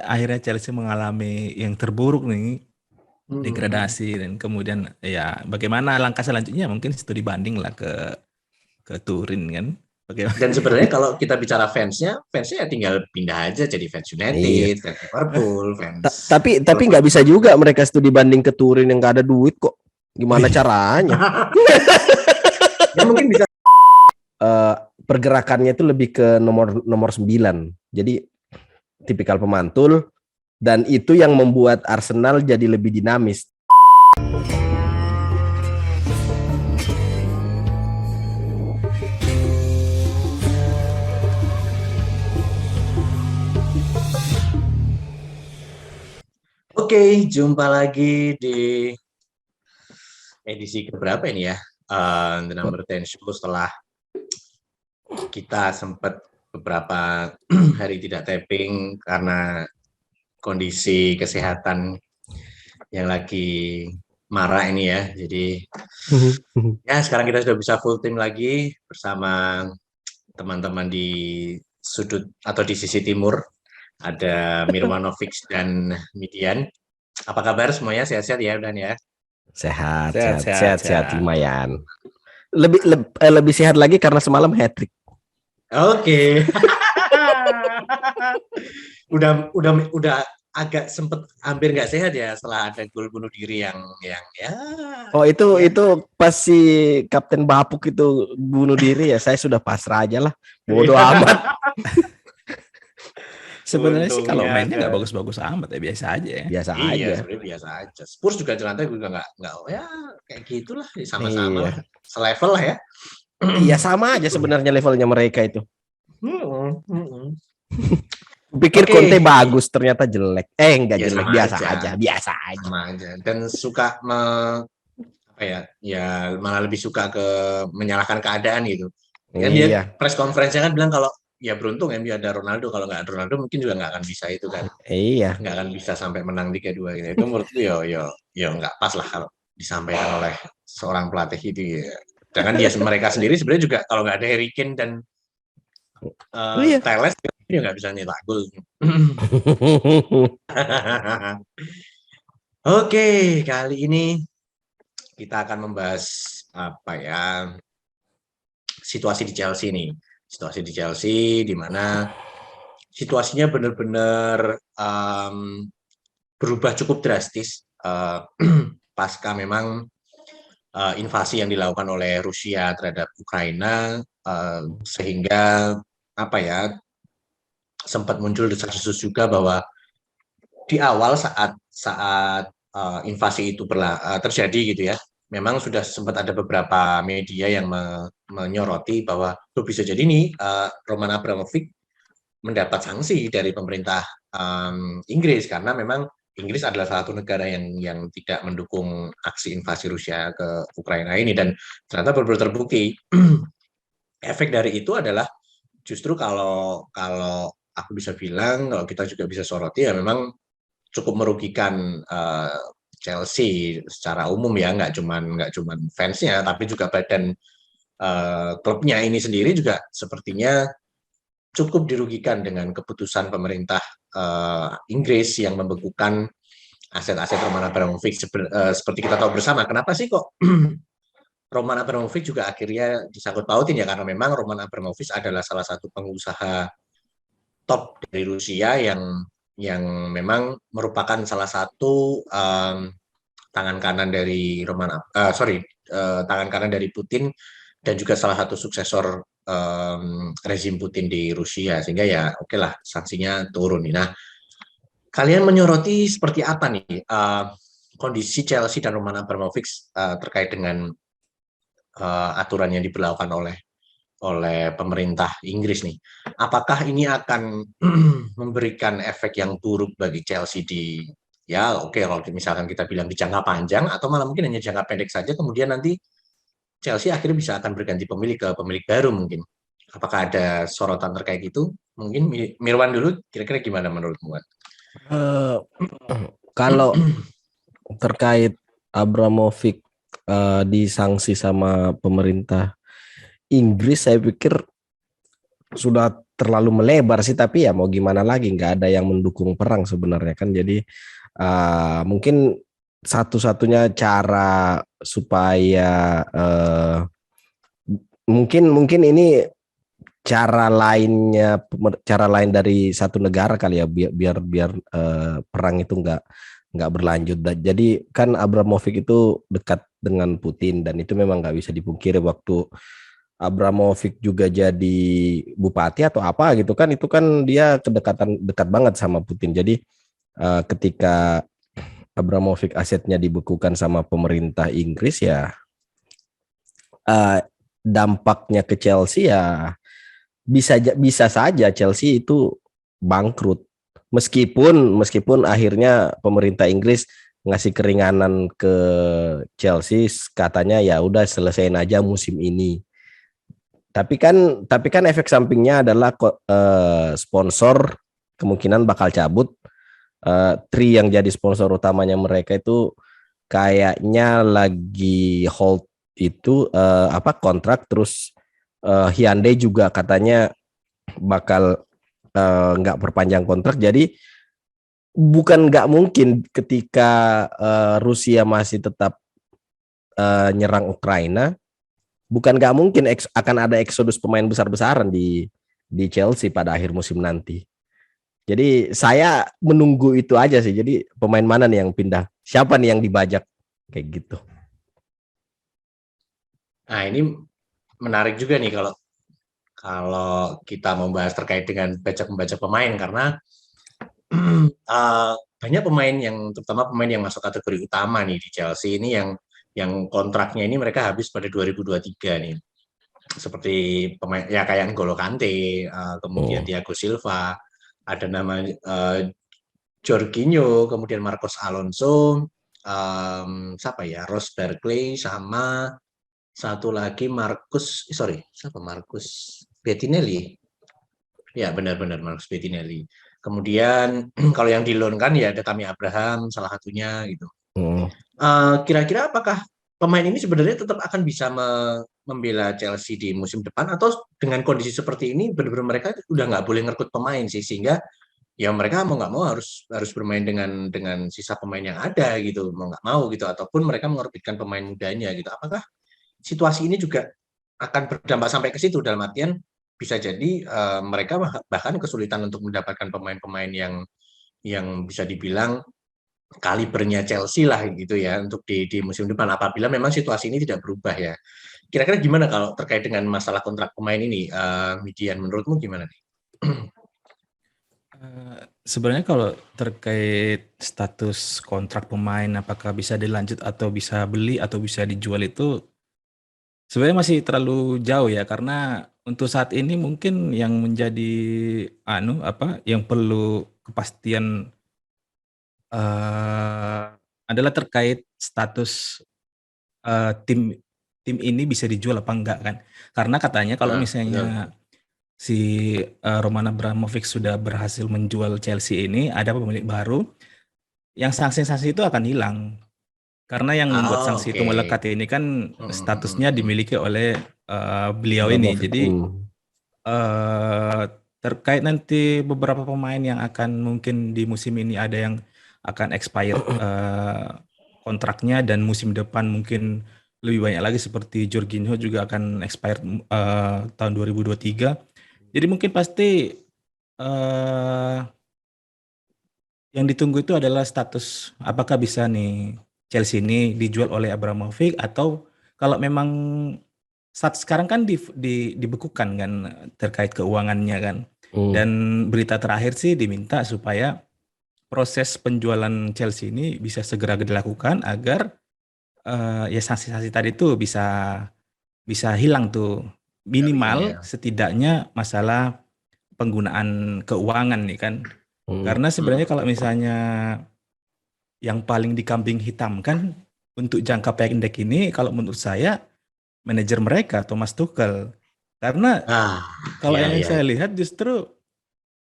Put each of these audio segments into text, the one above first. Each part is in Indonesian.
akhirnya Chelsea mengalami yang terburuk nih, degradasi, dan kemudian ya bagaimana langkah selanjutnya, mungkin studi banding lah ke Turin kan. Bagaimana? Dan sebenarnya kalau kita bicara fansnya ya tinggal pindah aja jadi fans Iya. United, fans Liverpool, fans Tapi klub. nggak bisa juga mereka studi banding ke Turin yang nggak ada duit kok. Gimana caranya? Ya mungkin bisa. Pergerakannya itu lebih ke nomor 9. Jadi tipikal pemantul, dan itu yang membuat Arsenal jadi lebih dinamis. Oke, jumpa lagi di edisi keberapa ini ya? The Number 10 Show, setelah kita sempat beberapa hari tidak taping karena kondisi kesehatan yang lagi marah ini ya. Jadi ya sekarang kita sudah bisa full tim lagi bersama teman-teman di sudut atau di sisi timur. Ada Mirwanovic dan Midian. Apa kabar semuanya? Sehat-sehat ya, Dan ya? Sehat lumayan. Lebih sehat lagi karena semalam hat-trick. Oke. udah agak sempet hampir nggak sehat ya setelah ada gol bunuh diri yang ya. Oh itu pas si Kapten Bapuk itu bunuh diri ya, saya sudah pasrah aja lah. Bodoh amat. Sebenarnya sih kalau mainnya nggak bagus-bagus amat ya, biasa aja ya. Biasa Iya, aja. sebenarnya biasa aja. Spurs juga jelantanya juga nggak ya kayak gitulah, sama-sama Iya. selevel lah ya. Iya sama aja sebenarnya levelnya mereka itu. Pikir Conte bagus, ternyata jelek. Enggak Ya, jelek, sama biasa aja. aja. Sama aja. Dan suka malah lebih suka ke menyalahkan keadaan gitu. Kan Iya. dia press conference-nya kan bilang kalau ya beruntung MU ada Ronaldo, kalau nggak ada Ronaldo mungkin juga nggak akan bisa itu kan. Iya. Nggak akan bisa sampai menang Liga 2 gitu. Itu menurutku ya nggak pas lah kalau disampaikan oleh seorang pelatih itu ya. Sedangkan mereka sendiri sebenarnya juga kalau nggak ada Harry Kane dan Telles dia nggak bisa nyetak gol. Oke, kali ini kita akan membahas situasi di Chelsea nih. Situasi di Chelsea di mana situasinya benar-benar berubah cukup drastis pasca memang invasi yang dilakukan oleh Rusia terhadap Ukraina, sehingga sempat muncul desas-desus juga bahwa di awal saat invasi itu terjadi gitu ya, memang sudah sempat ada beberapa media yang menyoroti bahwa bisa jadi nih Roman Abramovich mendapat sanksi dari pemerintah Inggris karena memang Inggris adalah salah satu negara yang tidak mendukung aksi invasi Rusia ke Ukraina ini, dan ternyata benar-benar terbukti. Efek dari itu adalah justru kalau aku bisa bilang, kalau kita juga bisa soroti ya, memang cukup merugikan Chelsea secara umum ya, nggak cuman fansnya tapi juga badan klubnya ini sendiri juga sepertinya cukup dirugikan dengan keputusan pemerintah Inggris yang membekukan aset-aset Roman Abramovich. Seperti kita tahu bersama, kenapa sih kok Roman Abramovich juga akhirnya disangkut pautin ya, karena memang Roman Abramovich adalah salah satu pengusaha top dari Rusia yang memang merupakan salah satu tangan kanan dari tangan kanan dari Putin, dan juga salah satu suksesor rezim Putin di Rusia, sehingga ya oke lah sanksinya turun. Nah, kalian menyoroti seperti apa nih kondisi Chelsea dan Roman Abramovich terkait dengan aturan yang diberlakukan oleh pemerintah Inggris nih? Apakah ini akan memberikan efek yang buruk bagi Chelsea kalau misalkan kita bilang di jangka panjang, atau malah mungkin hanya jangka pendek saja, kemudian nanti Chelsea akhirnya bisa akan berganti pemilik ke pemilik baru mungkin. Apakah ada sorotan terkait itu? Mungkin Mirwan dulu, kira-kira gimana menurutmu? Kalau terkait Abramovich disanksi sama pemerintah Inggris, saya pikir sudah terlalu melebar sih, tapi ya mau gimana lagi, nggak ada yang mendukung perang sebenarnya kan. Jadi mungkin satu-satunya cara supaya mungkin ini cara lain dari satu negara kali ya, biar perang itu nggak berlanjut. Jadi kan Abramovich itu dekat dengan Putin, dan itu memang nggak bisa dipungkiri. Waktu Abramovich juga jadi bupati atau apa gitu kan, itu kan dia dekat banget sama Putin. Jadi ketika Abramovich asetnya dibekukan sama pemerintah Inggris, ya dampaknya ke Chelsea ya bisa saja Chelsea itu bangkrut, meskipun akhirnya pemerintah Inggris ngasih keringanan ke Chelsea, katanya ya udah selesaiin aja musim ini. Tapi kan efek sampingnya adalah sponsor kemungkinan bakal cabut. Tri yang jadi sponsor utamanya mereka itu kayaknya lagi hold itu kontrak. Terus Hyundai juga katanya bakal nggak perpanjang kontrak. Jadi bukan nggak mungkin ketika Rusia masih tetap nyerang Ukraina, bukan nggak mungkin akan ada eksodus pemain besar-besaran di Chelsea pada akhir musim nanti. Jadi saya menunggu itu aja sih. Jadi pemain mana nih yang pindah, siapa nih yang dibajak, kayak gitu. Nah, ini menarik juga nih kalau kita membahas terkait dengan bajak-membajak pemain, karena banyak pemain terutama pemain yang masuk kategori utama nih di Chelsea ini yang kontraknya ini mereka habis pada 2023 nih. Seperti pemain ya kayak N'Golo Kante, kemudian Thiago Silva, ada nama Jorginho, kemudian Marcos Alonso, siapa ya, Ross Barkley, sama satu lagi Marcus Bettinelli. Ya, benar-benar Marcus Bettinelli. Kemudian kalau yang di loan kan ya ada Tammy Abraham salah satunya gitu. Kira-kira apakah pemain ini sebenarnya tetap akan bisa membela Chelsea di musim depan, atau dengan kondisi seperti ini benar-benar mereka udah nggak boleh ngerekrut pemain sih, sehingga ya mereka mau nggak mau harus bermain dengan sisa pemain yang ada gitu, mau nggak mau gitu, ataupun mereka mengorbitkan pemain mudanya gitu. Apakah situasi ini juga akan berdampak sampai ke situ, dalam artian bisa jadi mereka bahkan kesulitan untuk mendapatkan pemain-pemain yang bisa dibilang kalibernya Chelsea lah gitu ya untuk di musim depan, apabila memang situasi ini tidak berubah ya. Kira-kira gimana kalau terkait dengan masalah kontrak pemain ini, Midian, menurutmu gimana nih? Sebenarnya kalau terkait status kontrak pemain, apakah bisa dilanjut atau bisa beli atau bisa dijual, itu sebenarnya masih terlalu jauh ya, karena untuk saat ini mungkin yang menjadi yang perlu kepastian adalah terkait status tim ini bisa dijual apa enggak kan. Karena katanya kalau misalnya si Roman Abramovich sudah berhasil menjual Chelsea ini, ada pemilik baru, yang sanksi-sanksi itu akan hilang. Karena yang membuat sanksi itu melekat ini kan statusnya dimiliki oleh beliau ini. Jadi terkait nanti beberapa pemain yang akan mungkin di musim ini ada yang akan expired kontraknya, dan musim depan mungkin lebih banyak lagi, seperti Jorginho juga akan expired tahun 2023. Jadi mungkin pasti yang ditunggu itu adalah status apakah bisa nih Chelsea ini dijual oleh Abramovich, atau kalau memang saat sekarang kan dibekukan kan terkait keuangannya kan. Dan berita terakhir sih diminta supaya proses penjualan Chelsea ini bisa segera dilakukan agar ya sanksi-sanksi tadi itu bisa hilang tuh, minimal setidaknya masalah penggunaan keuangan nih kan. Karena sebenarnya kalau misalnya yang paling dikambing hitamkan untuk jangka pendek ini, kalau menurut saya manajer mereka Thomas Tuchel. Karena kalau yang saya lihat justru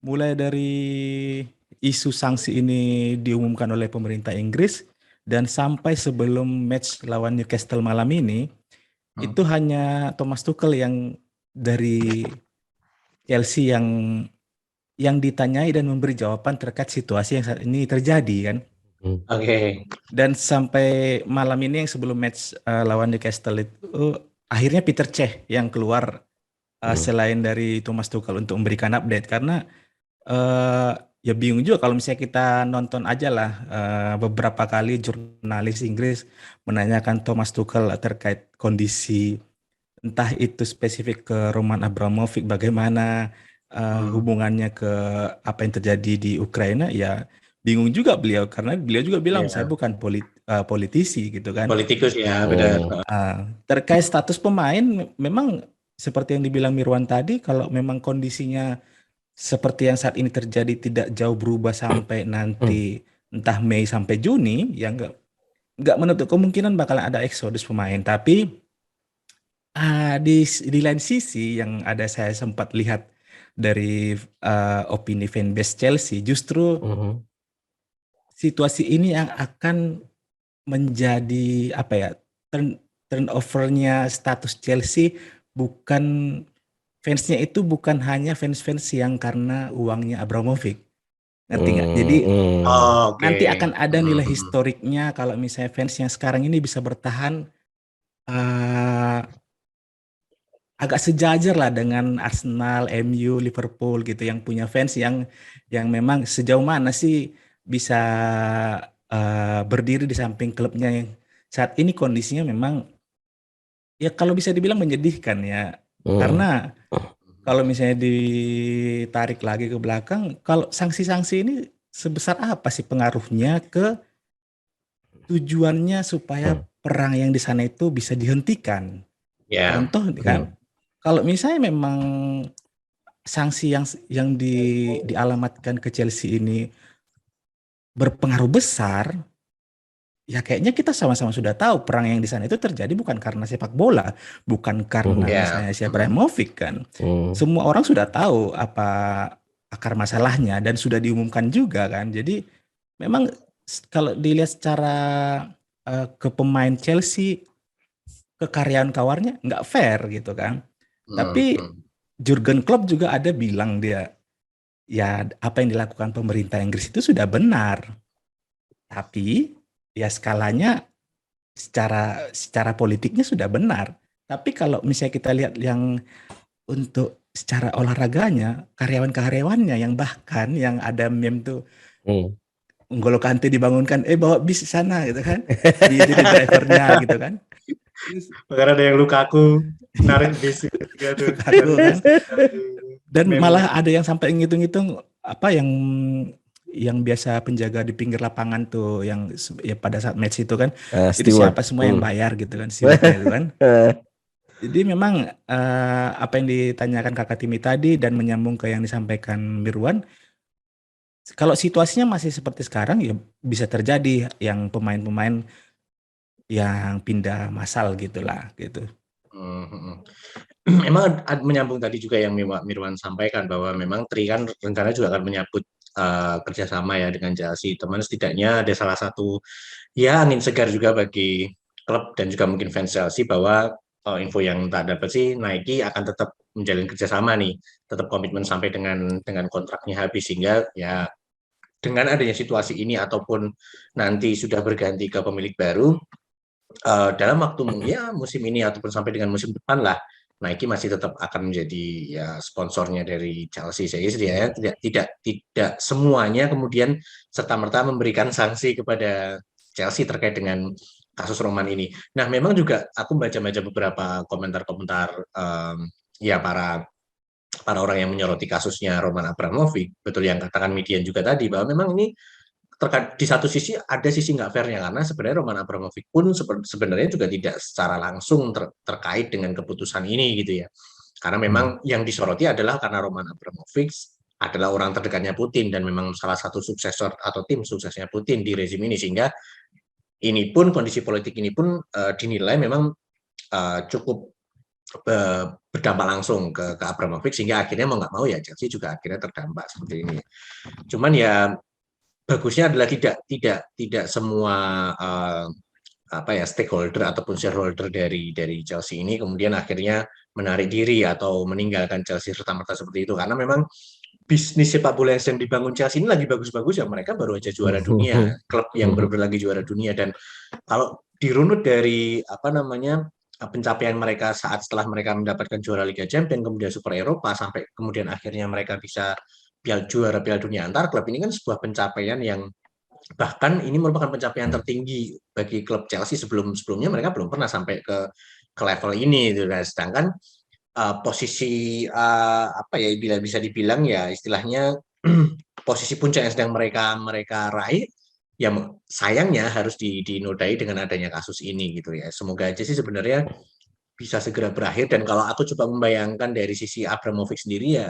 mulai dari isu sanksi ini diumumkan oleh pemerintah Inggris dan sampai sebelum match lawan Newcastle malam ini, itu hanya Thomas Tuchel yang dari Chelsea yang ditanyai dan memberi jawaban terkait situasi yang saat ini terjadi kan. Oke. Dan sampai malam ini yang sebelum match lawan Newcastle itu akhirnya Peter Cech yang keluar selain dari Thomas Tuchel untuk memberikan update karena ya bingung juga kalau misalnya kita nonton aja lah beberapa kali jurnalis Inggris menanyakan Thomas Tuchel terkait kondisi entah itu spesifik ke Roman Abramovich bagaimana hubungannya ke apa yang terjadi di Ukraina ya bingung juga beliau karena beliau juga bilang saya bukan politisi gitu kan. Politikus ya, benar. Terkait status pemain memang seperti yang dibilang Mirwan tadi kalau memang kondisinya seperti yang saat ini terjadi tidak jauh berubah sampai nanti entah Mei sampai Juni ya nggak menutup kemungkinan bakalan ada eksodus pemain tapi di lain sisi yang ada saya sempat lihat dari opini fanbase Chelsea justru situasi ini yang akan menjadi apa ya turnovernya status Chelsea bukan fansnya itu bukan hanya fans-fans yang karena uangnya Abramovich ngerti nggak? Jadi nanti akan ada nilai historiknya kalau misalnya fans yang sekarang ini bisa bertahan agak sejajar lah dengan Arsenal, MU, Liverpool gitu yang punya fans yang memang sejauh mana sih bisa berdiri di samping klubnya yang saat ini kondisinya memang ya kalau bisa dibilang menyedihkan ya karena kalau misalnya ditarik lagi ke belakang kalau sanksi-sanksi ini sebesar apa sih pengaruhnya ke tujuannya supaya perang yang di sana itu bisa dihentikan. Contoh kan kalau misalnya memang sanksi yang dialamatkan ke Chelsea ini berpengaruh besar, ya kayaknya kita sama-sama sudah tahu perang yang di sana itu terjadi bukan karena sepak bola, bukan karena misalnya si Abramovich kan. Semua orang sudah tahu apa akar masalahnya dan sudah diumumkan juga kan. Jadi memang kalau dilihat secara ke pemain Chelsea, ke karyawan-kawarnya nggak fair gitu kan. Tapi Jurgen Klopp juga ada bilang dia, ya apa yang dilakukan pemerintah Inggris itu sudah benar. Tapi ya skalanya secara politiknya sudah benar. Tapi kalau misalnya kita lihat yang untuk secara olahraganya, karyawan-karyawannya yang bahkan yang ada meme tuh N'Golo Kante dibangunkan, bawa bis sana gitu kan. Jadi drivernya gitu kan. Bahkan ada yang Lukaku narik bis juga tuh. Lukaku kan. Dan malah ada yang sampai ngitung-ngitung apa yang biasa penjaga di pinggir lapangan tuh yang ya pada saat match itu kan itu siapa semua yang bayar gitu kan stewardnya itu kan. Jadi memang apa yang ditanyakan Kakak Timi tadi dan menyambung ke yang disampaikan Mirwan, kalau situasinya masih seperti sekarang ya bisa terjadi yang pemain-pemain yang pindah massal gitulah gitu. Memang menyambung tadi juga yang Mirwan sampaikan bahwa memang Tri kan rencana juga akan menyambut kerjasama ya dengan Chelsea. Teman setidaknya ada salah satu ya angin segar juga bagi klub dan juga mungkin fans Chelsea bahwa info yang tak dapat sih Nike akan tetap menjalin kerjasama nih, tetap komitmen sampai dengan kontraknya habis sehingga ya dengan adanya situasi ini ataupun nanti sudah berganti ke pemilik baru dalam waktu ya musim ini ataupun sampai dengan musim depan lah Nike masih tetap akan menjadi ya sponsornya dari Chelsea. Saya tidak semuanya kemudian serta-merta memberikan sanksi kepada Chelsea terkait dengan kasus Roman ini. Nah, memang juga aku baca-baca beberapa komentar-komentar ya para orang yang menyoroti kasusnya Roman Abramovich, betul yang katakan Median juga tadi bahwa memang ini di satu sisi ada sisi nggak fairnya karena sebenarnya Roman Abramovich pun sebenarnya juga tidak secara langsung terkait dengan keputusan ini gitu ya. Karena memang yang disoroti adalah karena Roman Abramovich adalah orang terdekatnya Putin dan memang salah satu suksesor atau tim suksesnya Putin di rezim ini sehingga ini pun kondisi politik ini pun dinilai memang cukup berdampak langsung ke Abramovich sehingga akhirnya mau nggak mau ya Chelsea juga akhirnya terdampak seperti ini. Cuman ya bagusnya adalah tidak semua stakeholder ataupun shareholder dari Chelsea ini kemudian akhirnya menarik diri atau meninggalkan Chelsea serta-merta seperti itu, karena memang bisnis sepak bola yang sedang dibangun Chelsea ini lagi bagus-bagus ya, mereka baru aja juara dunia, klub yang benar-benar lagi juara dunia. Dan kalau dirunut dari pencapaian mereka setelah mereka mendapatkan juara Liga Champions, kemudian Super Eropa, sampai kemudian akhirnya mereka bisa juara Piala Dunia antar klub, ini kan sebuah pencapaian yang bahkan ini merupakan pencapaian tertinggi bagi klub Chelsea. Sebelumnya mereka belum pernah sampai ke level ini gitu. Nah, sedangkan posisi bila bisa dibilang ya istilahnya posisi puncak yang sedang mereka raih ya, sayangnya harus dinodai dengan adanya kasus ini gitu ya. Semoga aja sih sebenarnya bisa segera berakhir. Dan kalau aku coba membayangkan dari sisi Abramovich sendiri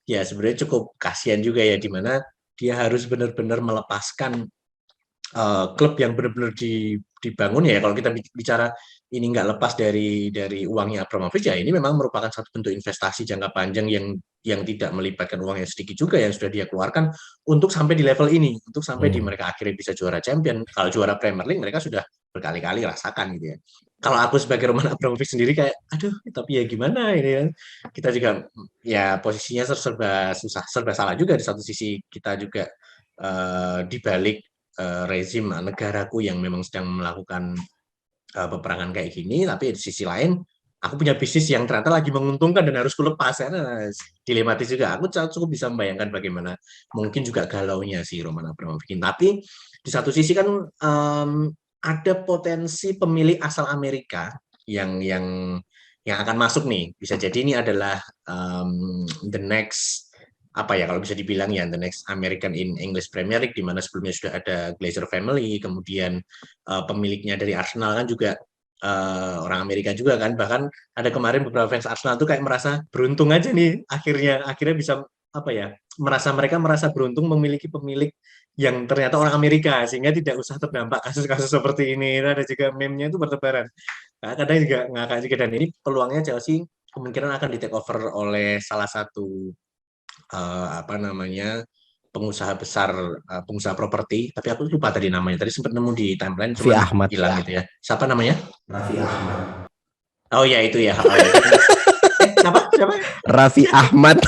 ya sebenarnya cukup kasihan juga ya, di mana dia harus benar-benar melepaskan klub yang benar-benar dibangun ya. Kalau kita bicara ini nggak lepas dari uangnya Abramovich, ya ini memang merupakan satu bentuk investasi jangka panjang yang tidak melibatkan uang yang sedikit juga yang sudah dia keluarkan untuk sampai di level ini, untuk sampai di mereka akhirnya bisa juara Champion. Kalau juara Premier League mereka sudah berkali-kali rasakan gitu ya. Kalau aku sebagai Roman Abramovich sendiri kayak, aduh, tapi ya gimana ini ya. Kita juga ya posisinya serba susah, serba salah juga. Di satu sisi kita juga di balik rezim negaraku yang memang sedang melakukan peperangan kayak gini, tapi di sisi lain aku punya bisnis yang ternyata lagi menguntungkan dan harus kulepas, karena dilematis juga. Aku cukup bisa membayangkan bagaimana mungkin juga galaunya si Roman Abramovich. Tapi di satu sisi kan ada potensi pemilik asal Amerika yang akan masuk nih. Bisa jadi ini adalah the next kalau bisa dibilang ya the next American in English Premier League, di mana sebelumnya sudah ada Glazer family, kemudian pemiliknya dari Arsenal kan juga orang Amerika juga kan. Bahkan ada kemarin beberapa fans Arsenal tuh kayak merasa beruntung aja nih akhirnya bisa mereka merasa beruntung memiliki pemilik yang ternyata orang Amerika, sehingga tidak usah terdampak kasus-kasus seperti ini. Ada juga meme-nya itu bertebaran. Nah, kadang juga ngakak juga, dan ini peluangnya Chelsea kemungkinan akan di take over oleh salah satu pengusaha besar, pengusaha properti, tapi aku lupa tadi namanya. Tadi sempat nemu di timeline, Raffi Ahmad hilang gitu ya. Siapa namanya? Raffi Ahmad. Oh ya itu ya. Siapa? Raffi Ahmad.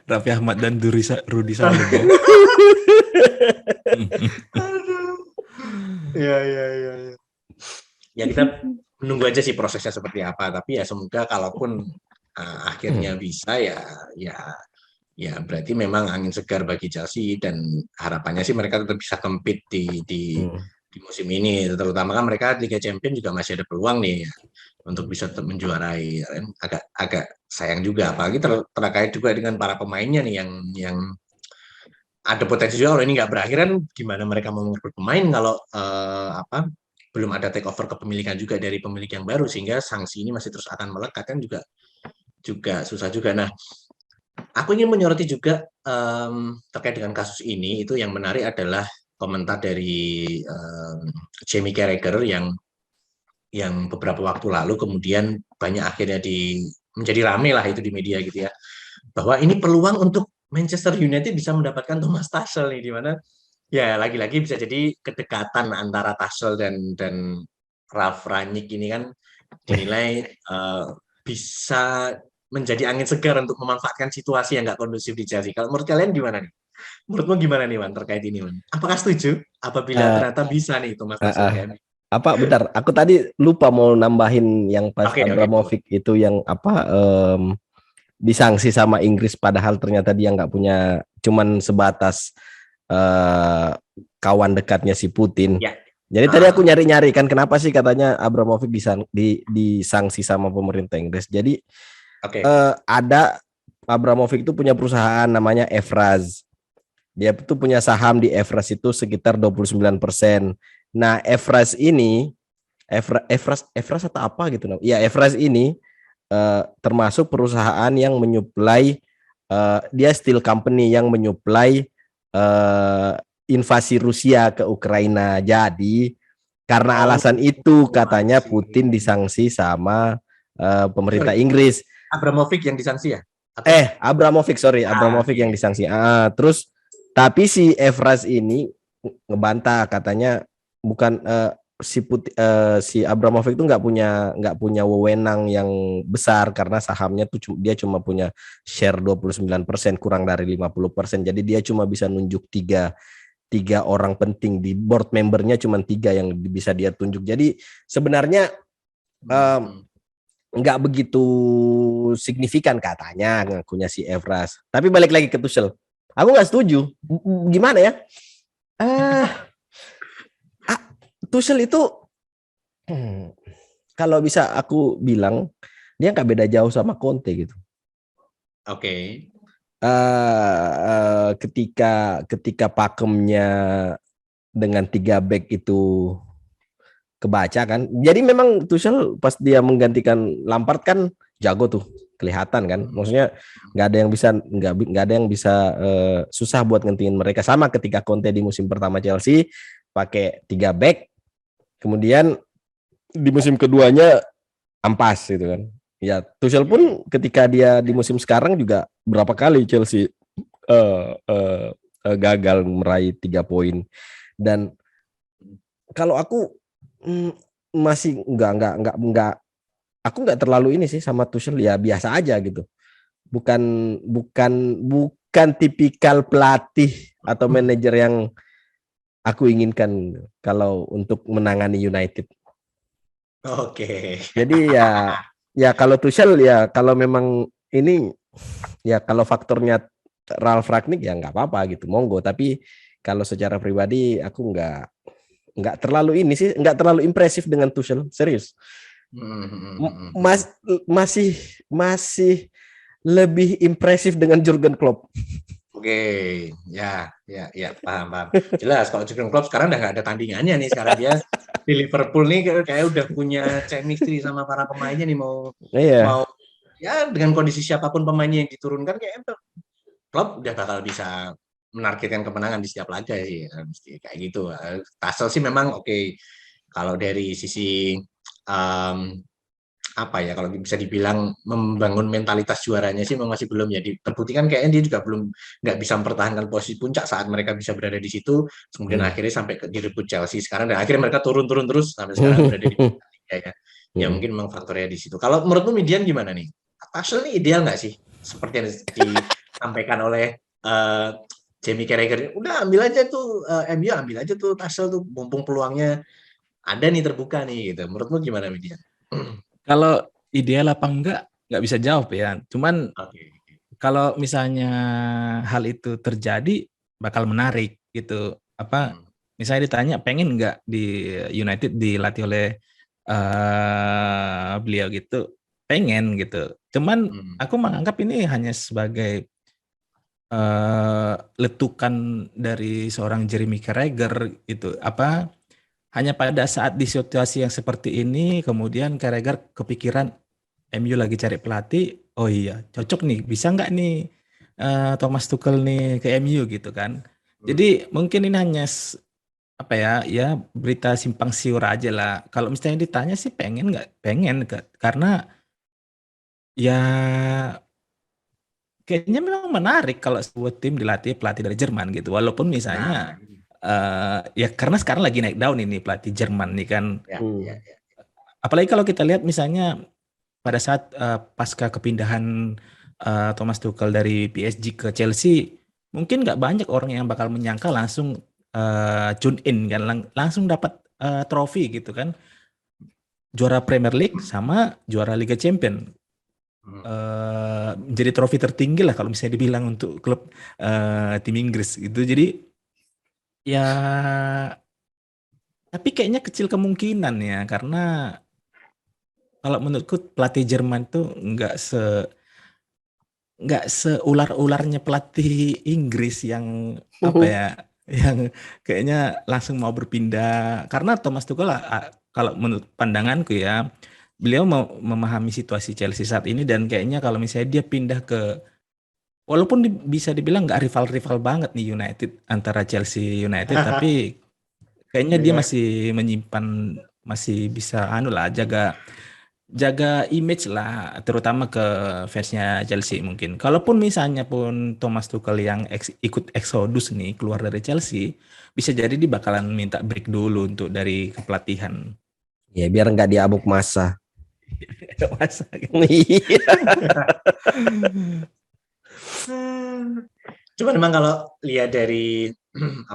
Raffi Ahmad dan Rudi Salego. Ya. Ya kita menunggu aja sih prosesnya seperti apa. Tapi ya semoga kalaupun akhirnya bisa ya berarti memang angin segar bagi Chelsea, dan harapannya sih mereka tetap bisa compete di musim ini. Terutama kan mereka Liga Champions juga masih ada peluang nih ya, untuk bisa tetap menjuarai. Agak sayang juga, apalagi terkait juga dengan para pemainnya nih yang ada potensi juga kalau ini nggak berakhir kan, gimana mereka mau merekrut pemain kalau belum ada take over kepemilikan juga dari pemilik yang baru, sehingga sanksi ini masih terus akan melekat kan, juga susah juga. Nah, aku ingin menyoroti juga terkait dengan kasus ini, itu yang menarik adalah komentar dari Jamie Carragher yang beberapa waktu lalu kemudian banyak akhirnya menjadi rame lah itu di media gitu ya, bahwa ini peluang untuk Manchester United bisa mendapatkan Thomas Tuchel nih, di mana ya lagi-lagi bisa jadi kedekatan antara Tuchel dan Ralf Rangnick ini kan dinilai bisa menjadi angin segar untuk memanfaatkan situasi yang nggak kondusif di Chelsea. Kalau menurut kalian gimana nih? Menurutmu gimana nih, Wan, terkait ini, Wan? Apakah setuju apabila ternyata bisa nih Thomas Tuchel? Bentar, aku tadi lupa mau nambahin yang pas Abramovich itu yang disangsi sama Inggris, padahal ternyata dia nggak punya, cuman sebatas kawan dekatnya si Putin. Ya. Jadi tadi aku nyari-nyari kan kenapa sih katanya Abramovich disangsi sama pemerintah Inggris. Jadi ada Abramovich itu punya perusahaan namanya Evraz. Dia tuh punya saham di Evraz itu sekitar 29%. Nah, Evraz ini Evraz atau apa gitu, ya Evraz ini termasuk perusahaan yang menyuplai, dia steel company yang menyuplai invasi Rusia ke Ukraina. Jadi karena alasan itu katanya Putin disangsi sama pemerintah Inggris. Abramovich yang disangsi ya? Abramovich yang disangsi. Terus Tapi si Evras ini ngebantah katanya bukan si Abramovich itu nggak punya wewenang yang besar karena sahamnya tuh dia cuma punya share 29%, kurang dari 50%. Jadi dia cuma bisa nunjuk tiga orang penting di board membernya, cuma 3 yang bisa dia tunjuk. Jadi sebenarnya nggak begitu signifikan katanya ngakunya si Evras. Tapi balik lagi ke Tuchel, aku nggak setuju. Gimana ya? Tuchel itu kalau bisa aku bilang dia nggak beda jauh sama Conte gitu. Oke. Ketika pakemnya dengan 3 back itu kebaca kan. Jadi memang Tuchel pas dia menggantikan Lampard kan jago tuh, kelihatan kan. Maksudnya nggak ada yang bisa susah buat ngentiin mereka. Sama ketika Conte di musim pertama Chelsea pakai 3 back, kemudian di musim keduanya ampas gitu kan. Ya Tuchel pun ketika dia di musim sekarang juga berapa kali Chelsea gagal meraih 3 poin. Dan kalau aku masih enggak, aku nggak terlalu ini sih sama Tuchel, ya biasa aja gitu. Bukan tipikal pelatih atau manajer yang aku inginkan kalau untuk menangani United. Oke. Jadi ya kalau Tuchel ya kalau memang ini ya kalau faktornya Ralf Rangnick ya nggak apa-apa gitu, monggo. Tapi kalau secara pribadi aku nggak terlalu ini sih, nggak terlalu impresif dengan Tuchel, serius. Masih lebih impresif dengan Jurgen Klopp. Oke, ya, paham. Jelas kalau Jurgen Klopp sekarang udah nggak ada tandingannya nih, sekarang dia di Liverpool nih kayak udah punya chemistry sama para pemainnya nih, mau ya dengan kondisi siapapun pemainnya yang diturunkan kayak Klopp udah bakal bisa menargetkan kemenangan di setiap laga sih, mesti kayak gitu. Tuchel sih memang oke. Kalau dari sisi apa ya, kalau bisa dibilang membangun mentalitas juaranya sih masih belum ya. Terbukti kan kayaknya dia juga belum nggak bisa mempertahankan posisi puncak saat mereka bisa berada di situ, kemudian akhirnya sampai direbut Chelsea sekarang, dan akhirnya mereka turun terus sampai sekarang berada di ya. Ya mungkin memang faktornya di situ. Kalau menurutmu Midian gimana nih? Tuchel ini ideal nggak sih seperti yang disampaikan oleh Jamie Carragher? Udah ambil aja tuh MU, ambil aja tuh Tuchel tuh, mumpung peluangnya ada nih, terbuka nih gitu. Menurutmu gimana Midian? Kalau ideal apa nggak bisa jawab ya. Cuman kalau misalnya hal itu terjadi bakal menarik gitu. Misalnya ditanya pengen nggak di United dilatih oleh beliau gitu, pengen gitu. Cuman aku menganggap ini hanya sebagai letukan dari seorang Jamie Carragher gitu. Hanya pada saat di situasi yang seperti ini, kemudian Carragher kepikiran MU lagi cari pelatih, oh iya cocok nih, bisa nggak nih Thomas Tuchel nih ke MU gitu kan. Jadi mungkin ini hanya ya berita simpang siur aja lah. Kalau misalnya ditanya sih pengen nggak? Pengen, karena ya kayaknya memang menarik kalau sebuah tim dilatih pelatih dari Jerman gitu. Walaupun misalnya ya karena sekarang lagi naik daun ini pelatih Jerman nih kan. Apalagi kalau kita lihat misalnya pada saat pasca kepindahan Thomas Tuchel dari PSG ke Chelsea, mungkin nggak banyak orang yang bakal menyangka langsung tune in kan, langsung dapat trofi gitu kan, juara Premier League sama juara Liga Champion. Menjadi trofi tertinggi lah kalau misalnya dibilang untuk klub tim Inggris gitu. Jadi ya, tapi kayaknya kecil kemungkinan ya, karena kalau menurutku pelatih Jerman tuh nggak seular-ularnya pelatih Inggris yang yang kayaknya langsung mau berpindah. Karena Thomas Tuchel kalau menurut pandanganku ya, beliau mau memahami situasi Chelsea saat ini, dan kayaknya kalau misalnya dia pindah ke, walaupun bisa dibilang nggak rival-rival banget nih United, antara Chelsea United, tapi kayaknya dia masih menyimpan, masih bisa jaga jaga image lah, terutama ke fansnya Chelsea mungkin. Kalaupun misalnya pun Thomas Tuchel yang ikut eksodus nih keluar dari Chelsea, bisa jadi dia bakalan minta break dulu untuk dari kepelatihan. Ya biar nggak diabuk masa. Masa Iya. Cuma memang kalau lihat dari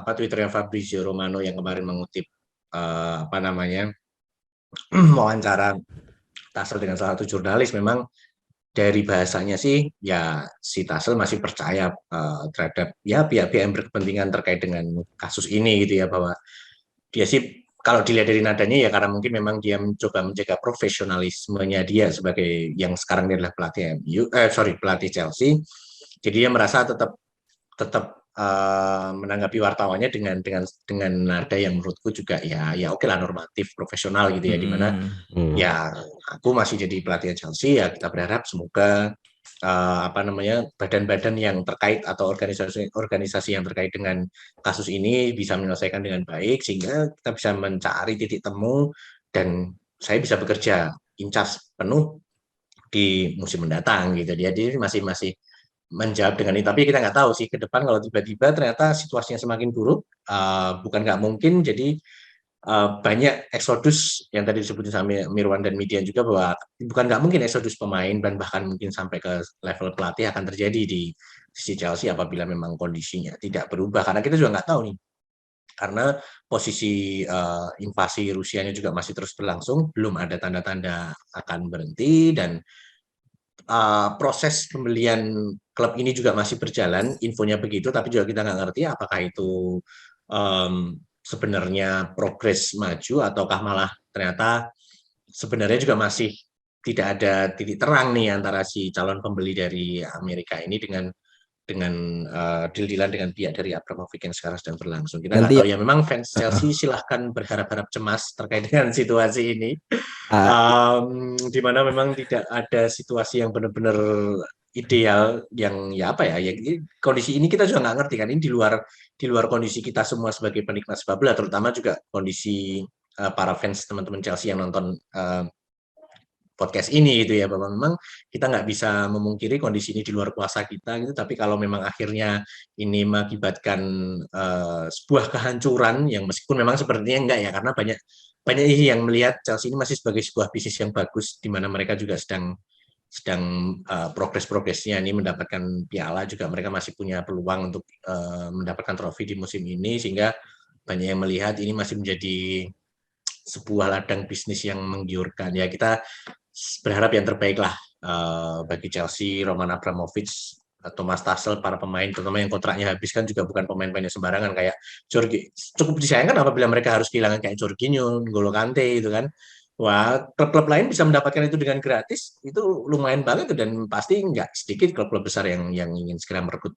Twitternya Fabrizio Romano yang kemarin mengutip wawancara Tuchel dengan salah satu jurnalis, memang dari bahasanya sih ya si Tuchel masih percaya terhadap ya pihak-pihak yang berkepentingan terkait dengan kasus ini gitu ya, bahwa dia sih kalau dilihat dari nadanya ya karena mungkin memang dia mencoba menjaga profesionalismenya dia sebagai yang sekarang dia adalah pelatih Chelsea. Jadi dia merasa tetap menanggapi wartawannya dengan nada yang menurutku juga ya oke lah, normatif, profesional gitu ya, dimana ya aku masih jadi pelatih Chelsea, ya kita berharap semoga badan-badan yang terkait atau organisasi yang terkait dengan kasus ini bisa menyelesaikan dengan baik sehingga kita bisa mencari titik temu dan saya bisa bekerja in charge penuh di musim mendatang gitu. Jadi masih menjawab dengan ini, tapi kita nggak tahu sih ke depan kalau tiba-tiba ternyata situasinya semakin buruk, bukan nggak mungkin jadi banyak eksodus yang tadi disebutin sama Mirwan dan Midian juga, bahwa bukan nggak mungkin eksodus pemain dan bahkan mungkin sampai ke level pelatih akan terjadi di sisi Chelsea apabila memang kondisinya tidak berubah, karena kita juga nggak tahu nih, karena posisi invasi Rusianya juga masih terus berlangsung, belum ada tanda-tanda akan berhenti, dan proses pembelian klub ini juga masih berjalan, infonya begitu, tapi juga kita nggak ngerti apakah itu sebenarnya progres maju ataukah malah ternyata sebenarnya juga masih tidak ada titik terang nih antara si calon pembeli dari Amerika ini dengan deal-dealan dengan pihak dari Abramovich yang sekarang sedang berlangsung. Kita nggak tahu ya, memang fans Chelsea silahkan berharap-harap cemas terkait dengan situasi ini, di mana memang tidak ada situasi yang benar-benar ideal, yang kondisi ini kita juga nggak ngerti kan, ini di luar kondisi kita semua sebagai penikmat sepak bola, terutama juga kondisi para fans teman-teman Chelsea yang nonton podcast ini gitu ya, bahwa memang kita nggak bisa memungkiri kondisi ini di luar kuasa kita gitu, tapi kalau memang akhirnya ini mengakibatkan sebuah kehancuran yang meskipun memang sepertinya enggak ya, karena banyak yang melihat Chelsea ini masih sebagai sebuah bisnis yang bagus, di mana mereka juga sedang progresnya ini mendapatkan piala, juga mereka masih punya peluang untuk mendapatkan trofi di musim ini, sehingga banyak yang melihat ini masih menjadi sebuah ladang bisnis yang menggiurkan. Ya kita berharap yang terbaik lah bagi Chelsea, Roman Abramovich, Thomas Tuchel, para pemain, terutama yang kontraknya habis kan juga bukan pemain-pemain sembarangan kayak Jorginho. Cukup disayangkan apabila mereka harus kehilangan kayak Jorginho, N'Golo Kante itu kan. Wah, klub-klub lain bisa mendapatkan itu dengan gratis, itu lumayan banget, dan pasti nggak sedikit klub-klub besar yang ingin segera merekrut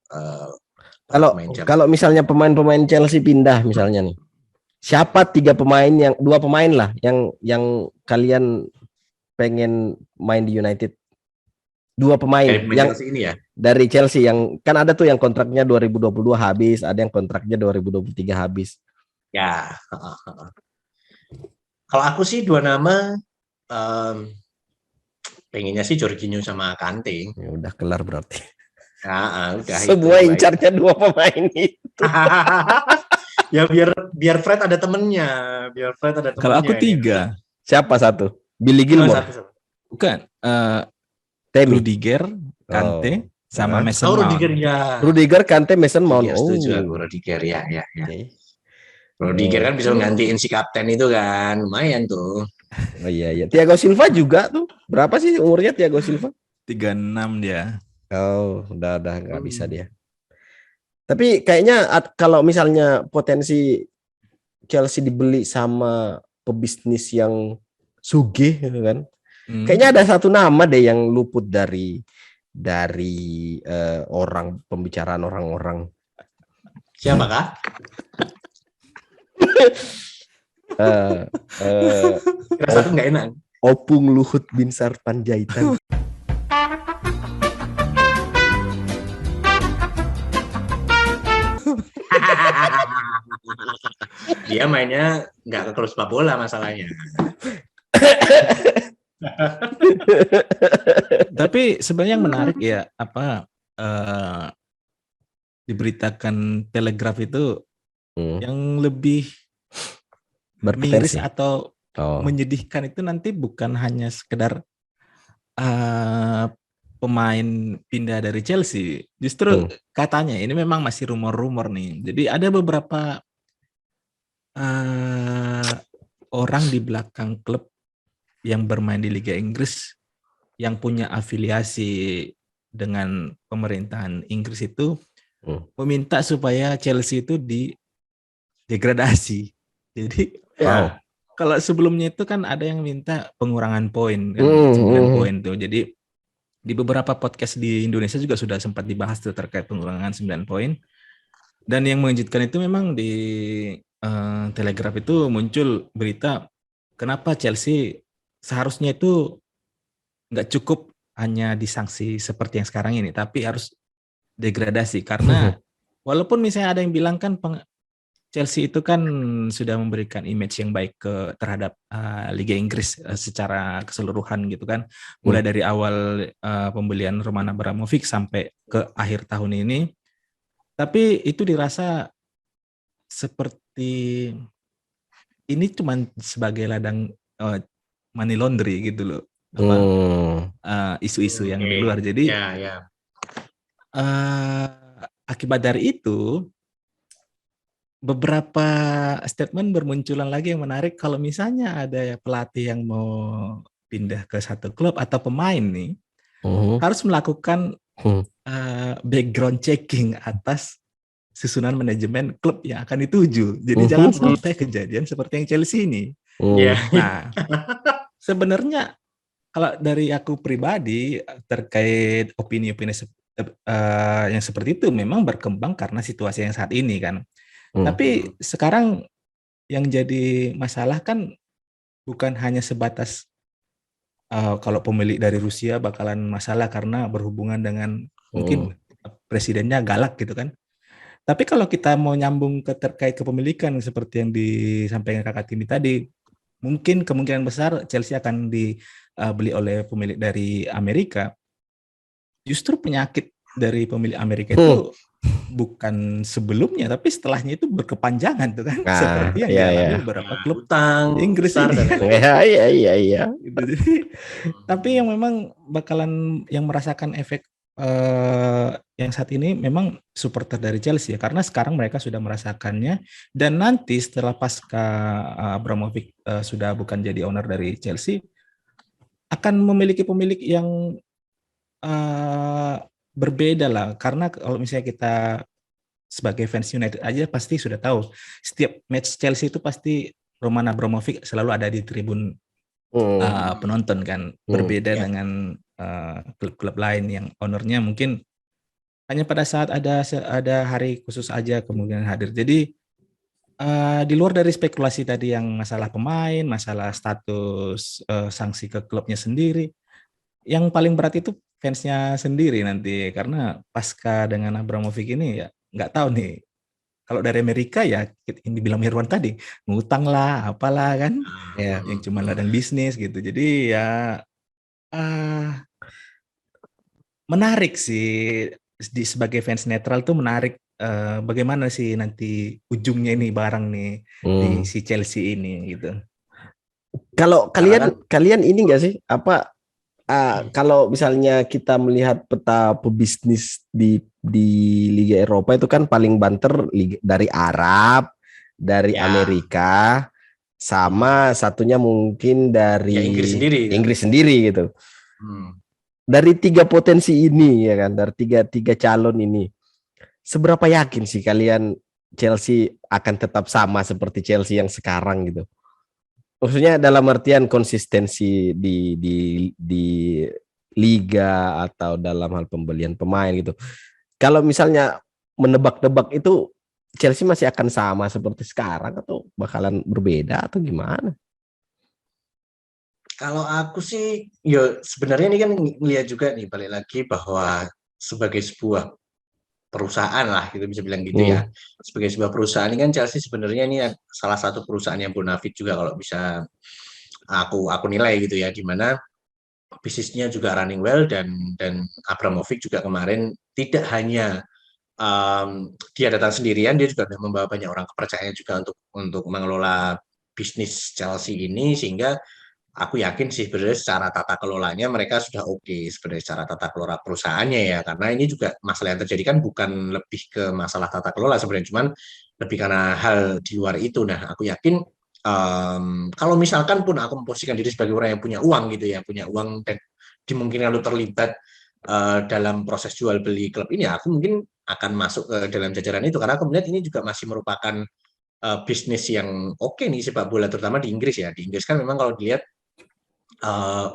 kalau misalnya pemain-pemain Chelsea pindah misalnya nih, siapa dua pemain lah yang kalian pengen main di United? Dua pemain yang Chelsea ini ya? Dari Chelsea yang kan ada tuh yang kontraknya 2022 habis, ada yang kontraknya 2023 habis. Ya, kalau aku sih dua nama, pengennya sih Jorginho sama Kante. Ya udah kelar berarti. Nah, udah. Semua incarnya dua pemain itu. Ya biar Fred ada temennya, Kalau aku 3. Siapa satu? Billy Gilmore. Bukan. Temi. Rudiger, Kante, sama Mason Mount. Rudiger ya. Rudiger, Kante, Mason Mount. Setuju aku, Rudiger ya. Okay. Rudiger kan bisa menggantiin si kapten itu kan, lumayan tuh. Oh iya. Thiago Silva juga tuh. Berapa sih umurnya Thiago Silva? 36 dia. Oh, udah nggak bisa dia. Tapi kayaknya kalau misalnya potensi Chelsea dibeli sama pebisnis yang sugih gitu kan. Kayaknya ada satu nama deh yang luput dari orang pembicaraan orang-orang. Siapakah? Rasa tuh nggak enak. Opung Luhut Binsar Panjaitan. Dia mainnya nggak ke klub sepak bola masalahnya. Tapi sebenarnya yang menarik ya diberitakan Telegraph itu yang lebih miris Berpotensi. atau menyedihkan itu nanti bukan hanya sekedar pemain pindah dari Chelsea. Justru katanya ini memang masih rumor-rumor nih. Jadi ada beberapa orang di belakang klub yang bermain di Liga Inggris yang punya afiliasi dengan pemerintahan Inggris itu meminta supaya Chelsea itu degradasi. Jadi kalau sebelumnya itu kan ada yang minta pengurangan poin kan 9 poin tuh. Jadi di beberapa podcast di Indonesia juga sudah sempat dibahas tuh terkait pengurangan 9 poin. Dan yang mengejutkan itu memang di Telegraph itu muncul berita kenapa Chelsea seharusnya itu nggak cukup hanya disanksi seperti yang sekarang ini, tapi harus degradasi. Karena walaupun misalnya ada yang bilang kan Chelsea itu kan sudah memberikan image yang baik terhadap Liga Inggris secara keseluruhan gitu kan. Mulai dari awal pembelian Roman Abramovich sampai ke akhir tahun ini. Tapi itu dirasa seperti ini cuma sebagai ladang money laundry gitu loh. Isu-isu yang di luar. Jadi akibat dari itu beberapa statement bermunculan lagi yang menarik. Kalau misalnya ada pelatih yang mau pindah ke satu klub atau pemain nih harus melakukan background checking atas susunan manajemen klub yang akan dituju. Jadi jangan sampai kejadian seperti yang Chelsea ini. Nah, sebenarnya kalau dari aku pribadi terkait opini-opini yang seperti itu memang berkembang karena situasi yang saat ini kan. Tapi sekarang yang jadi masalah kan bukan hanya sebatas kalau pemilik dari Rusia bakalan masalah karena berhubungan dengan mungkin presidennya galak gitu kan. Tapi kalau kita mau nyambung terkait kepemilikan seperti yang disampaikan Kakak Timi tadi, mungkin kemungkinan besar Chelsea akan dibeli oleh pemilik dari Amerika. Justru penyakit dari pemilik Amerika itu bukan sebelumnya, tapi setelahnya itu berkepanjangan tuh kan, seperti yang dialami beberapa klub Inggris ini. Iya. Jadi, tapi yang memang bakalan yang merasakan efek yang saat ini memang supporter dari Chelsea ya, karena sekarang mereka sudah merasakannya dan nanti setelah pasca Abramovich sudah bukan jadi owner dari Chelsea akan memiliki pemilik yang berbeda lah, karena kalau misalnya kita sebagai fans United aja pasti sudah tahu setiap match Chelsea itu pasti Roman Abramovich selalu ada di tribun penonton kan, berbeda dengan klub-klub lain yang ownernya mungkin hanya pada saat ada hari khusus aja kemudian hadir. Jadi di luar dari spekulasi tadi yang masalah pemain, masalah status sanksi ke klubnya sendiri, yang paling berat itu fansnya sendiri nanti, karena pasca dengan Abramovich ini ya nggak tahu nih. Kalau dari Amerika ya yang dibilang Mirwan tadi, ngutang lah, apalah kan, yang cuma ladang bisnis gitu. Jadi ya menarik sih sebagai fans netral tuh menarik bagaimana sih nanti ujungnya ini barang nih di si Chelsea ini gitu. Kalau kalian ini nggak sih kalau misalnya kita melihat peta pebisnis di Liga Eropa itu kan paling banter dari Arab, dari Amerika, sama satunya mungkin dari Inggris sendiri gitu. Dari tiga potensi ini ya kan, dari tiga calon ini, seberapa yakin sih kalian Chelsea akan tetap sama seperti Chelsea yang sekarang gitu? Maksudnya dalam artian konsistensi di liga atau dalam hal pembelian pemain gitu. Kalau misalnya menebak-nebak itu Chelsea masih akan sama seperti sekarang atau bakalan berbeda atau gimana? Kalau aku sih, ya sebenarnya ini kan ngelihat juga nih balik lagi bahwa sebagai sebuah perusahaan lah, kita bisa bilang gitu ya. Sebagai sebuah perusahaan ini kan Chelsea sebenarnya ini salah satu perusahaan yang bonafit juga kalau bisa aku nilai gitu ya, di mana bisnisnya juga running well, dan Abramovich juga kemarin tidak hanya dia datang sendirian, dia juga membawa banyak orang kepercayaan juga untuk mengelola bisnis Chelsea ini, sehingga aku yakin sih sebenarnya secara tata kelolanya mereka sudah oke sebenarnya secara tata kelola perusahaannya ya, karena ini juga masalah yang terjadi kan bukan lebih ke masalah tata kelola sebenarnya, cuman lebih karena hal di luar itu. Nah, aku yakin kalau misalkan pun aku memposisikan diri sebagai orang yang punya uang gitu ya, punya uang dan dimungkinkan untuk terlibat dalam proses jual beli klub ini, aku mungkin akan masuk ke dalam jajaran itu, karena aku melihat ini juga masih merupakan bisnis yang oke nih sepak bola, terutama di Inggris ya. Di Inggris kan memang kalau dilihat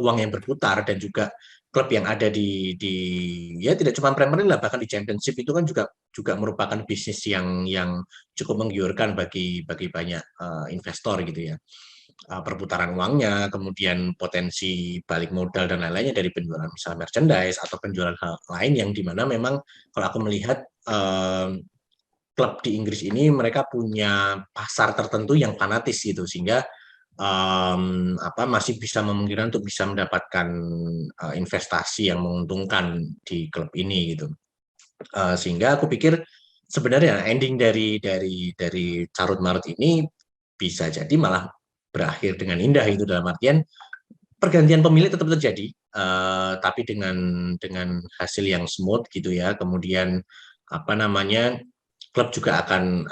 uang yang berputar, dan juga klub yang ada di ya tidak cuma Premier League lah, bahkan di Championship itu kan juga merupakan bisnis yang cukup menggiurkan bagi banyak investor gitu ya. Perputaran uangnya, kemudian potensi balik modal dan lain-lainnya dari penjualan misalnya merchandise atau penjualan hal lain, yang dimana memang kalau aku melihat klub di Inggris ini mereka punya pasar tertentu yang fanatis gitu, sehingga masih bisa memungkinkan untuk bisa mendapatkan investasi yang menguntungkan di klub ini gitu. Sehingga aku pikir sebenarnya ending dari carut marut ini bisa jadi malah berakhir dengan indah, itu dalam artian pergantian pemilik tetap terjadi, tapi dengan hasil yang smooth gitu ya. Kemudian klub juga akan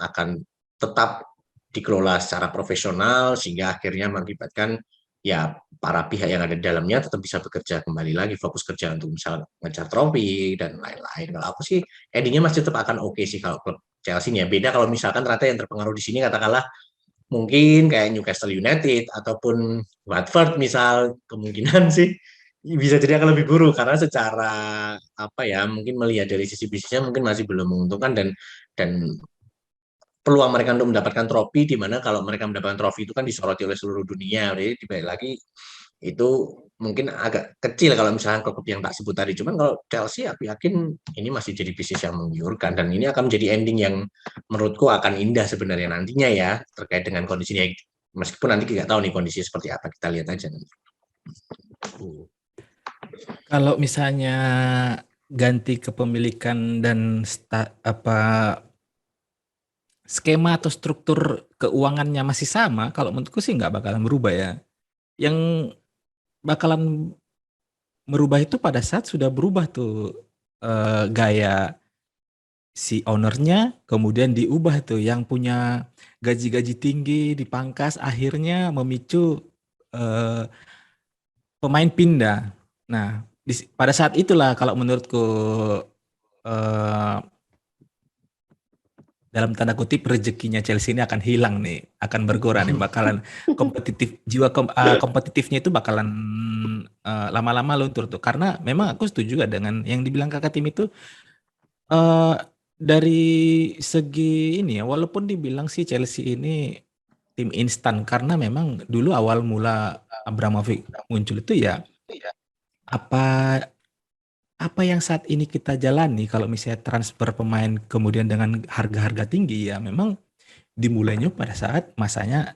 tetap dikelola secara profesional, sehingga akhirnya mengakibatkan ya para pihak yang ada di dalamnya tetap bisa bekerja kembali lagi, fokus kerja untuk misalnya ngejar trofi dan lain-lain. Kalau aku sih endingnya masih tetap akan oke sih kalau klub Chelsea ya. Beda kalau misalkan ternyata yang terpengaruh di sini katakanlah mungkin kayak Newcastle United ataupun Watford misal, kemungkinan sih bisa jadi akan lebih buruk, karena secara mungkin melihat dari sisi bisnisnya mungkin masih belum menguntungkan, dan peluang mereka untuk mendapatkan trofi, di mana kalau mereka mendapatkan trofi itu kan disoroti oleh seluruh dunia. Jadi dibalik lagi itu mungkin agak kecil kalau misalnya klub yang tak sebut tadi. Cuman kalau Chelsea aku yakin ini masih jadi bisnis yang menggiurkan, dan ini akan menjadi ending yang menurutku akan indah sebenarnya nantinya ya, terkait dengan kondisinya. Meskipun nanti kita tahu nih kondisi seperti apa, kita lihat aja nanti. Kalau misalnya ganti kepemilikan dan skema atau struktur keuangannya masih sama, kalau menurutku sih nggak bakalan berubah ya. Yang bakalan merubah itu pada saat sudah berubah tuh gaya si ownernya, kemudian diubah tuh yang punya gaji-gaji tinggi dipangkas, akhirnya memicu pemain pindah. Nah, pada saat itulah kalau menurutku dalam tanda kutip rezekinya Chelsea ini akan hilang nih, akan berkurang nih, bakalan kompetitif, kompetitifnya itu bakalan lama-lama luntur tuh. Karena memang aku setuju juga dengan yang dibilang kakak tim itu, dari segi ini ya, walaupun dibilang sih Chelsea ini tim instan, karena memang dulu awal mula Abramovich muncul itu ya apa yang saat ini kita jalani, kalau misalnya transfer pemain kemudian dengan harga-harga tinggi ya, memang dimulainya pada saat masanya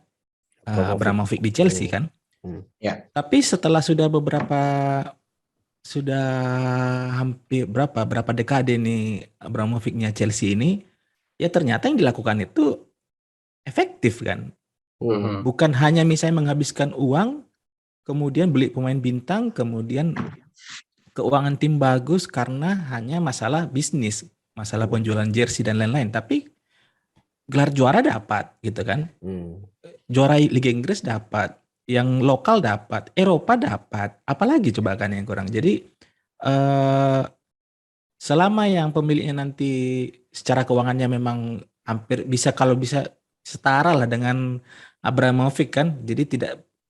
Abramovich di Chelsea kan. Ya. Tapi setelah sudah hampir berapa dekade nih Abramovich-nya Chelsea ini, ya ternyata yang dilakukan itu efektif kan. Bukan hanya misalnya menghabiskan uang, kemudian beli pemain bintang, kemudian keuangan tim bagus karena hanya masalah bisnis, masalah penjualan jersey dan lain-lain. Tapi gelar juara dapat gitu kan. Juara Liga Inggris dapat, yang lokal dapat, Eropa dapat, apalagi coba kan yang kurang. Jadi selama yang pemiliknya nanti secara keuangannya memang hampir bisa, kalau bisa setara lah dengan Abramovich kan, jadi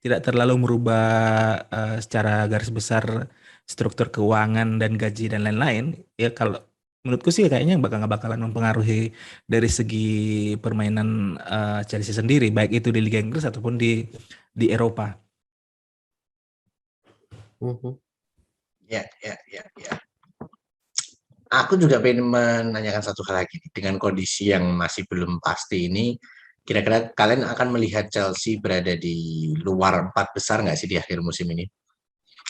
tidak terlalu merubah secara garis besar struktur keuangan dan gaji dan lain-lain ya. Kalau menurutku sih kayaknya nggak bakalan mempengaruhi dari segi permainan Chelsea sendiri, baik itu di Liga Inggris ataupun di Eropa. Ya. Aku juga pengen menanyakan satu hal lagi, dengan kondisi yang masih belum pasti ini, kira-kira kalian akan melihat Chelsea berada di luar 4 besar nggak sih di akhir musim ini?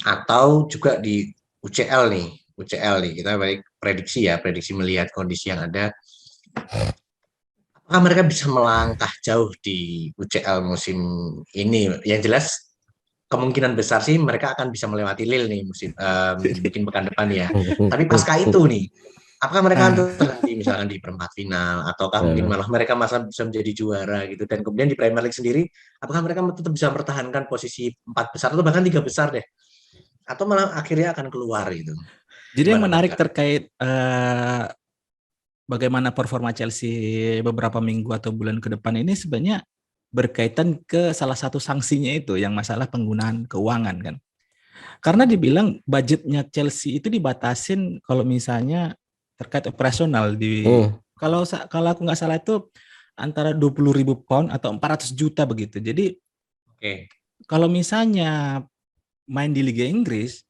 atau juga di UCL nih. Kita prediksi melihat kondisi yang ada. Apakah mereka bisa melangkah jauh di UCL musim ini? Yang jelas kemungkinan besar sih mereka akan bisa melewati Lille nih mungkin pekan depan ya. Tapi pasca itu nih, apakah mereka akan terhenti misalkan di perempat final, ataukah mungkin malah mereka bisa menjadi juara gitu? Dan kemudian di Premier League sendiri, apakah mereka tetap bisa mempertahankan posisi 4 besar atau bahkan 3 besar deh? Atau malah akhirnya akan keluar gitu? Jadi yang Gimana, menarik Mas? terkait bagaimana performa Chelsea beberapa minggu atau bulan ke depan ini sebenarnya berkaitan ke salah satu sanksinya itu yang masalah penggunaan keuangan kan. Karena dibilang budgetnya Chelsea itu dibatasin kalau misalnya terkait operasional kalau aku nggak salah itu antara 20.000 pound atau 400 juta begitu. Jadi kalau misalnya main di Liga Inggris,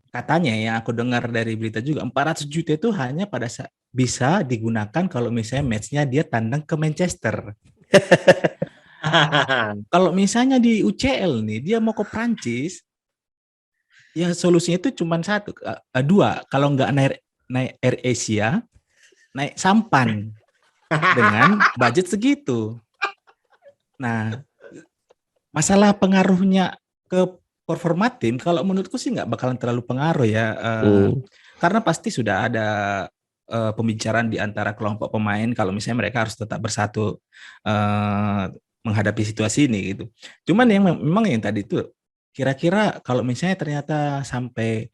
katanya yang aku dengar dari berita juga 400 juta itu hanya bisa digunakan kalau misalnya matchnya dia tandang ke Manchester. Kalau misalnya di UCL nih dia mau ke Prancis, ya solusinya itu cuma dua. Kalau nggak naik Air Asia, naik sampan dengan budget segitu. Nah, masalah pengaruhnya ke performa tim, kalau menurutku sih nggak bakalan terlalu pengaruh ya. Karena pasti sudah ada pembicaraan di antara kelompok pemain kalau misalnya mereka harus tetap bersatu menghadapi situasi ini gitu. Cuman yang memang yang tadi itu kira-kira kalau misalnya ternyata sampai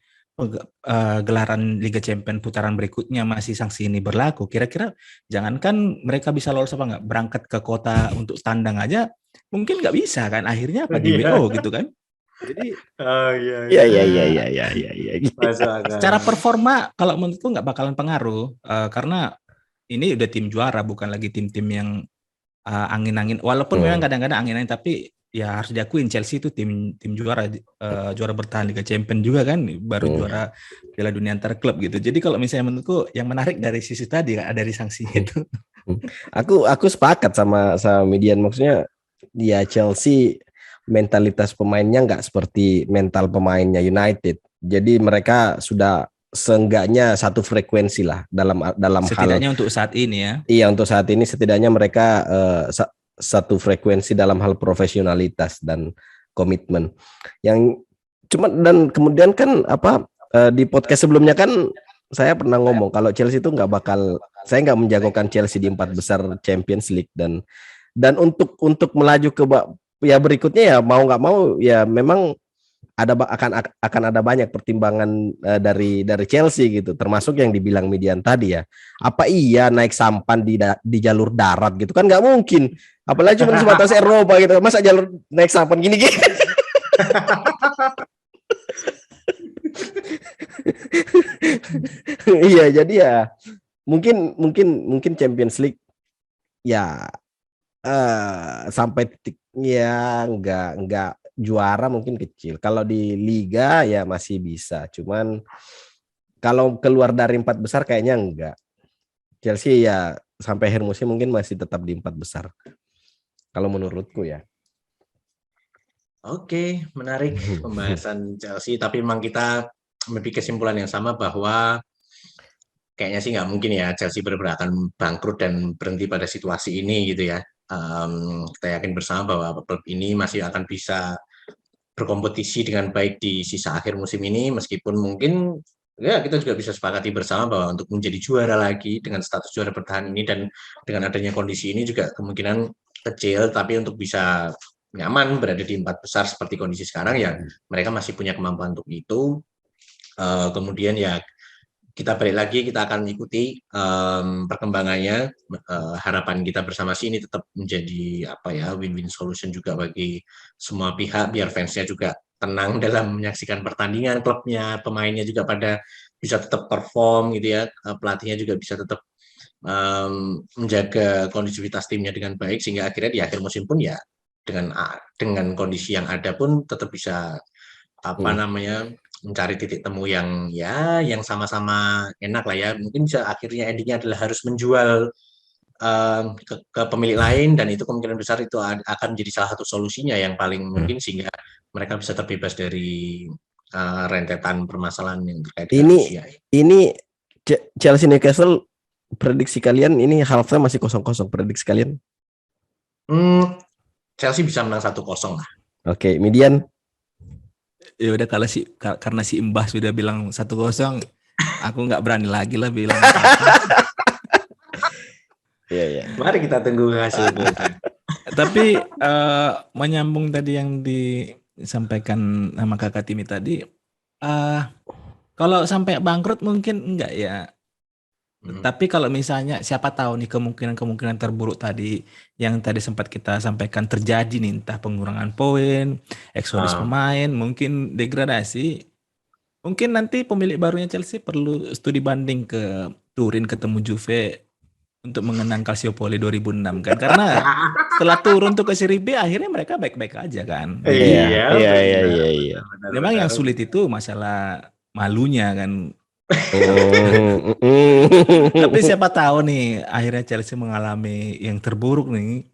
gelaran Liga Champions putaran berikutnya masih sanksi ini berlaku, kira-kira jangankan mereka bisa lolos apa nggak, berangkat ke kota untuk tandang aja mungkin nggak bisa kan, akhirnya apa di WO gitu kan. Jadi secara performa kalau menurutku nggak bakalan pengaruh karena ini udah tim juara, bukan lagi tim-tim yang angin-angin, walaupun memang kadang-kadang angin-angin, tapi ya harus diakuin Chelsea itu tim juara bertahan Liga Champions juga kan, baru juara Piala Dunia antar klub gitu. Jadi kalau misalnya menurutku yang menarik dari sisi tadi dari sanksi itu. Aku sepakat sama Median, maksudnya ya Chelsea mentalitas pemainnya nggak seperti mental pemainnya United. Jadi mereka sudah seenggaknya satu frekuensi lah dalam setidaknya hal, untuk saat ini ya. Iya, untuk saat ini setidaknya mereka satu frekuensi dalam hal profesionalitas dan komitmen. Yang cuma dan kemudian kan di podcast sebelumnya kan saya pernah ngomong kalau Chelsea itu saya nggak menjagokan Chelsea di 4 besar Champions League, dan untuk melaju ke ya berikutnya ya mau nggak mau ya memang akan ada banyak pertimbangan dari Chelsea gitu, termasuk yang dibilang Median tadi ya. Apa iya naik sampan di jalur darat gitu kan nggak mungkin, apalagi cuma sebatas Eropa gitu, masa jalur naik sampan gini. Iya, jadi ya mungkin Champions League ya sampai titik ya nggak juara mungkin kecil. Kalau di Liga ya masih bisa, cuman kalau keluar dari 4 besar kayaknya enggak. Chelsea ya sampai akhir musim mungkin masih tetap di 4 besar. Kalau menurutku ya. Oke, menarik pembahasan Chelsea, tapi memang kita memiliki kesimpulan yang sama bahwa kayaknya sih nggak mungkin ya Chelsea benar-benar akan bangkrut dan berhenti pada situasi ini gitu ya. Kita yakin bersama bahwa klub ini masih akan bisa berkompetisi dengan baik di sisa akhir musim ini, meskipun mungkin ya kita juga bisa sepakati bersama bahwa untuk menjadi juara lagi dengan status juara bertahan ini dan dengan adanya kondisi ini juga kemungkinan kecil, tapi untuk bisa nyaman berada di 4 besar seperti kondisi sekarang ya mereka masih punya kemampuan untuk itu. Kemudian ya kita balik lagi, kita akan ikuti perkembangannya. Harapan kita bersama sih ini tetap menjadi win-win solution juga bagi semua pihak, biar fansnya juga tenang dalam menyaksikan pertandingan, klubnya, pemainnya juga pada bisa tetap perform gitu ya, pelatihnya juga bisa tetap menjaga kondusivitas timnya dengan baik, sehingga akhirnya di akhir musim pun ya dengan kondisi yang ada pun tetap bisa mencari titik temu yang sama-sama enak lah ya. Mungkin bisa akhirnya endingnya adalah harus menjual ke pemilik lain, dan itu kemungkinan besar itu akan menjadi salah satu solusinya yang paling mungkin, sehingga mereka bisa terbebas dari rentetan permasalahan yang terkait dengan Ini Rusia. ini Chelsea Newcastle, prediksi kalian ini halftime masih 0-0, prediksi kalian? Chelsea bisa menang 1-0 lah. Oke, Median. Ya udah karena si Mbah sudah bilang 1-0, aku nggak berani lagi lah bilang. Iya. Mari kita tunggu hasil itu. Tapi menyambung tadi yang disampaikan sama Kakak Timi tadi, kalau sampai bangkrut mungkin enggak ya. Tapi kalau misalnya siapa tahu nih kemungkinan terburuk tadi yang tadi sempat kita sampaikan terjadi nih, entah pengurangan poin, eksodus pemain, mungkin degradasi. Mungkin nanti pemilik barunya Chelsea perlu studi banding ke Turin ketemu Juve untuk mengenang Calciopoli 2006 kan, karena setelah turun tuh ke Serie B akhirnya mereka baik-baik aja kan. Iya. Memang yang sulit itu masalah malunya kan. Tapi siapa tahu nih akhirnya Chelsea mengalami yang terburuk nih,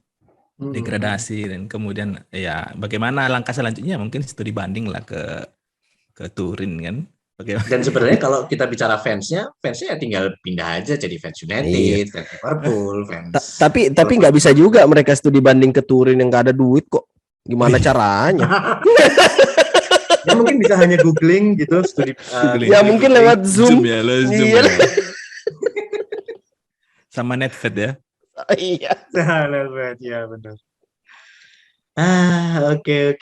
degradasi, dan kemudian ya bagaimana langkah selanjutnya, mungkin studi banding lah ke Turin kan. Bagaimana? Dan sebenarnya kalau kita bicara fansnya ya tinggal pindah aja jadi fans United, fans Liverpool, fans. Tapi nggak bisa juga mereka studi banding ke Turin yang nggak ada duit kok. Gimana caranya? Ya mungkin bisa hanya googling gitu, studi. Ya mungkin lewat Zoom. Ya, Zoom Iya. ya. Sama Netfed ya. Iya. Ya benar. Oke.